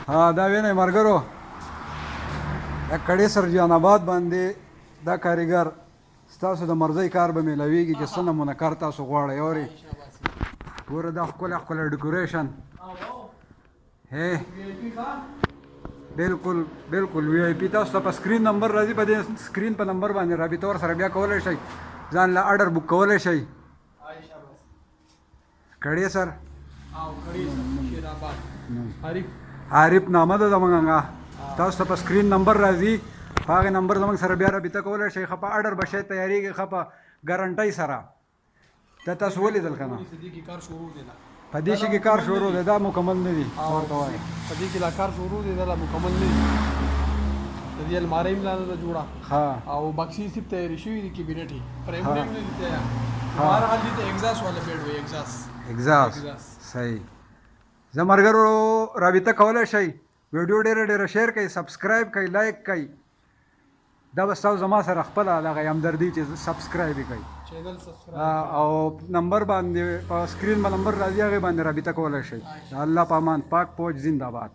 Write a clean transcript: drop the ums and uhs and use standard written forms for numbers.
ها دا وینئ ملګرو دا کړې سر جان آباد باندې دا کاریګر ستاسو د مرضۍ کار به میلاویږي چې څه نمونه کار تاسو غواړئ اورې ګوره دا ښکلی ښکلی ډیکوریشن هی بالکل بالکل وی آی پي تاسو ته په سکرین نمبر راځي په دې سکرین په نمبر باندې رابطه ورسره بیا کولی شئ ځان له اډر بک کولی شئ کړې سر عارف نامه ده زموږ تاسو ته په سکرین نمبر راځي په هغې نمبر زموږ سره بیا رابطه کولی شئ ښه په اډر به شی تیارېږي ښه په ګارنټۍ سره دا تاسو ولیدل که نه په دې شي کې کار شروع دی دا مکمل نه دي ورته وایي په دې کې لا کار شروع دی دا مکمل نه دي د دې المارۍ هم لا نه ده جوړه او بکسې صرف تیارې شوي دي کیبینټ یې پرایمري هم نه دي تیار هر حال دې ته اګزاس والا بیډ وي اګزاس صحیح زه ملګرو رابطه کولی شئ ویډیو ډېره ډېره شیر کړئ سبسکرایب کړئ لایک کړئ دا به ستاسو زما سره خپله دغه همدردي چې سبسکرایب یې کړئ او نمبر باندې په سکرین به نمبر راځي هغې باندې رابطه کولی شئ د الله په امان پاک فوج زنده باد